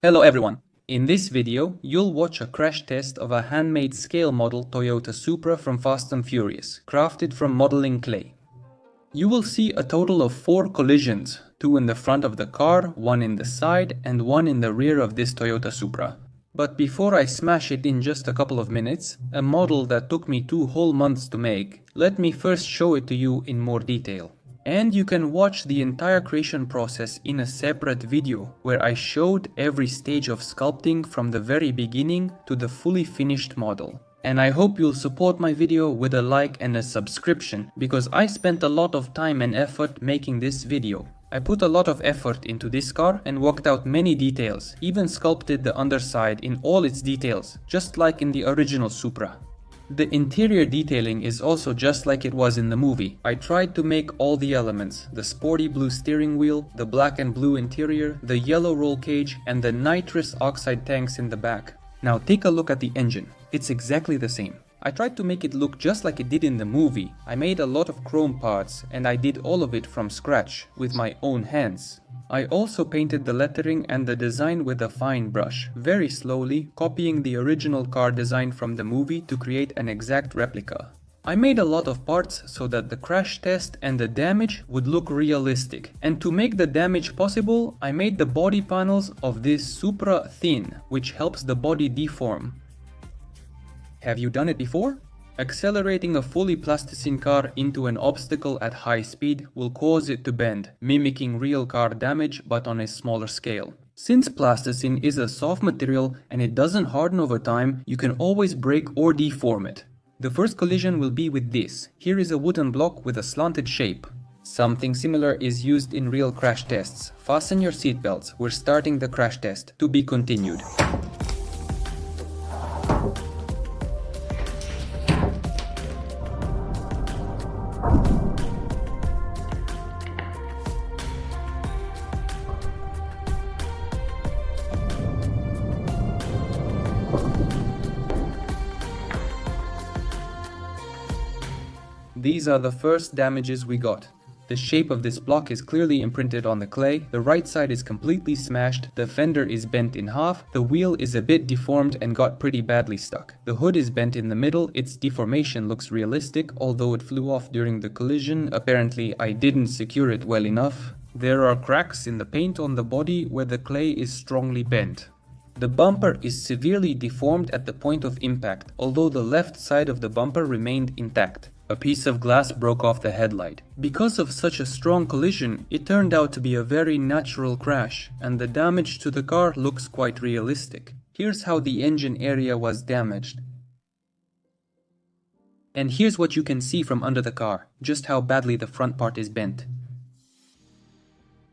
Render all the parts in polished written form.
Hello everyone! In this video, you'll watch a crash test of a handmade scale model Toyota Supra from Fast and Furious, crafted from modeling clay. You will see a total of 4 collisions, 2 in the front of the car, 1 in the side, and 1 in the rear of this Toyota Supra. But before I smash it in just a couple of minutes, a model that took me 2 whole months to make, let me first show it to you in more detail. And you can watch the entire creation process in a separate video, where I showed every stage of sculpting from the very beginning to the fully finished model. And I hope you'll support my video with a like and a subscription, because I spent a lot of time and effort making this video. I put a lot of effort into this car and worked out many details, even sculpted the underside in all its details, just like in the original Supra. The interior detailing is also just like it was in the movie. I tried to make all the elements: the sporty blue steering wheel, the black and blue interior, the yellow roll cage, and the nitrous oxide tanks in the back. Now take a look at the engine. It's exactly the same. I tried to make it look just like it did in the movie. I made a lot of chrome parts, and I did all of it from scratch, with my own hands. I also painted the lettering and the design with a fine brush, very slowly, copying the original car design from the movie to create an exact replica. I made a lot of parts so that the crash test and the damage would look realistic. And to make the damage possible, I made the body panels of this Supra thin, which helps the body deform. Have you done it before? Accelerating a fully plasticine car into an obstacle at high speed will cause it to bend, mimicking real car damage but on a smaller scale. Since plasticine is a soft material and it doesn't harden over time, you can always break or deform it. The first collision will be with this. Here is a wooden block with a slanted shape. Something similar is used in real crash tests. Fasten your seatbelts, we're starting the crash test. To be continued. These are the first damages we got. The shape of this block is clearly imprinted on the clay, the right side is completely smashed, the fender is bent in half, the wheel is a bit deformed and got pretty badly stuck. The hood is bent in the middle, its deformation looks realistic, although it flew off during the collision. Apparently I didn't secure it well enough. There are cracks in the paint on the body where the clay is strongly bent. The bumper is severely deformed at the point of impact, although the left side of the bumper remained intact. A piece of glass broke off the headlight. Because of such a strong collision, it turned out to be a very natural crash, and the damage to the car looks quite realistic. Here's how the engine area was damaged. And here's what you can see from under the car, just how badly the front part is bent.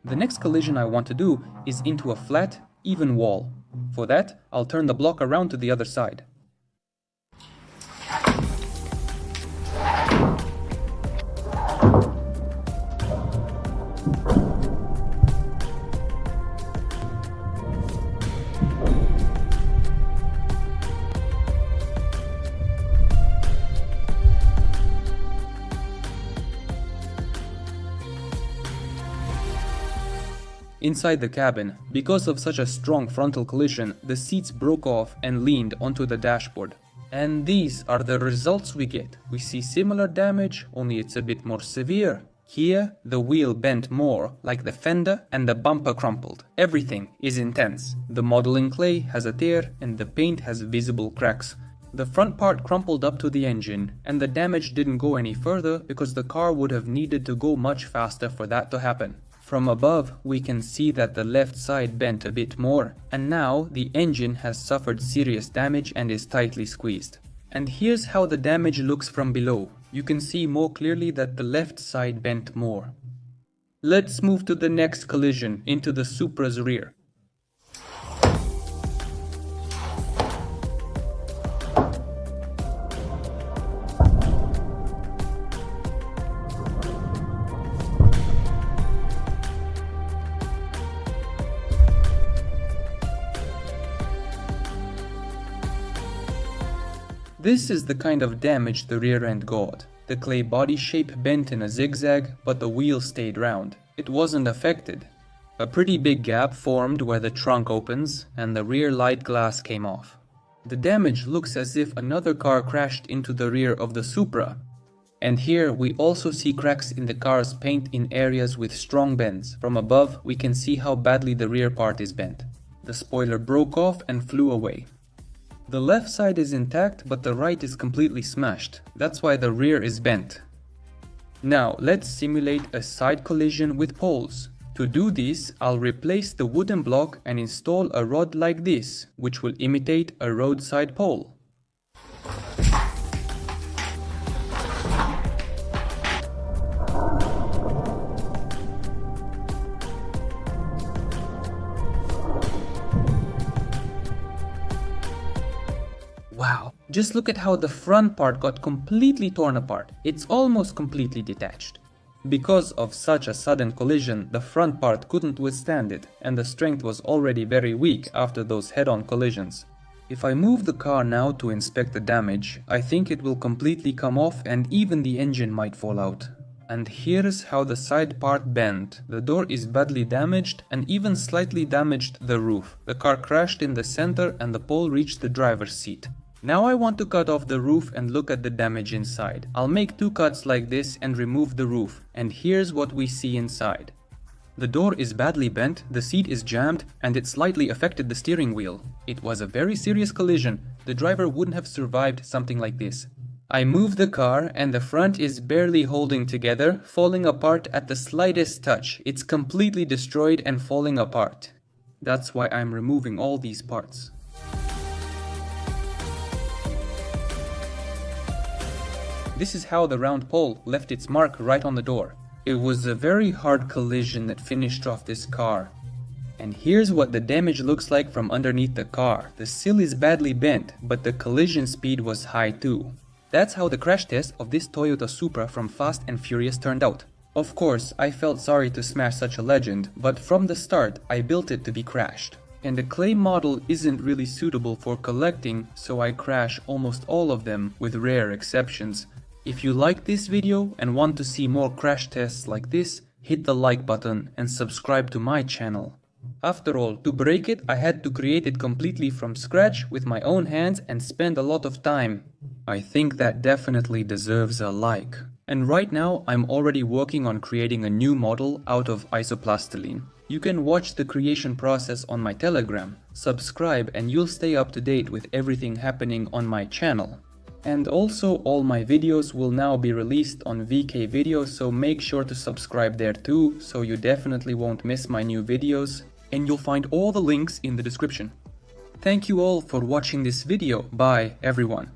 The next collision I want to do is into a flat, even wall. For that, I'll turn the block around to the other side. Inside the cabin, because of such a strong frontal collision, the seats broke off and leaned onto the dashboard. And these are the results we get. We see similar damage, only it's a bit more severe. Here, the wheel bent more, like the fender, and the bumper crumpled. Everything is intense. The modeling clay has a tear, and the paint has visible cracks. The front part crumpled up to the engine, and the damage didn't go any further because the car would have needed to go much faster for that to happen. From above, we can see that the left side bent a bit more, and now the engine has suffered serious damage and is tightly squeezed. And here's how the damage looks from below. You can see more clearly that the left side bent more. Let's move to the next collision, into the Supra's rear. This is the kind of damage the rear end got. The clay body shape bent in a zigzag, but the wheel stayed round. It wasn't affected. A pretty big gap formed where the trunk opens and the rear light glass came off. The damage looks as if another car crashed into the rear of the Supra. And here we also see cracks in the car's paint in areas with strong bends. From above we can see how badly the rear part is bent. The spoiler broke off and flew away. The left side is intact, but the right is completely smashed. That's why the rear is bent. Now let's simulate a side collision with poles. To do this, I'll replace the wooden block and install a rod like this, which will imitate a roadside pole. Wow, just look at how the front part got completely torn apart. It's almost completely detached. Because of such a sudden collision, the front part couldn't withstand it, and the strength was already very weak after those head-on collisions. If I move the car now to inspect the damage, I think it will completely come off and even the engine might fall out. And here's how the side part bent. The door is badly damaged and even slightly damaged the roof. The car crashed in the center and the pole reached the driver's seat. Now I want to cut off the roof and look at the damage inside. I'll make 2 cuts like this and remove the roof, and here's what we see inside. The door is badly bent, the seat is jammed, and it slightly affected the steering wheel. It was a very serious collision. The driver wouldn't have survived something like this. I move the car and the front is barely holding together, falling apart at the slightest touch. It's completely destroyed and falling apart. That's why I'm removing all these parts. This is how the round pole left its mark right on the door. It was a very hard collision that finished off this car. And here's what the damage looks like from underneath the car. The sill is badly bent, but the collision speed was high too. That's how the crash test of this Toyota Supra from Fast and Furious turned out. Of course, I felt sorry to smash such a legend, but from the start I built it to be crashed. And the clay model isn't really suitable for collecting, so I crash almost all of them with rare exceptions. If you like this video and want to see more crash tests like this, hit the like button and subscribe to my channel. After all, to break it, I had to create it completely from scratch with my own hands and spend a lot of time. I think that definitely deserves a like. And right now, I'm already working on creating a new model out of isoplastiline. You can watch the creation process on my Telegram. Subscribe and you'll stay up to date with everything happening on my channel. And also all my videos will now be released on VK Video, so make sure to subscribe there too, so you definitely won't miss my new videos, and you'll find all the links in the description. Thank you all for watching this video. Bye everyone.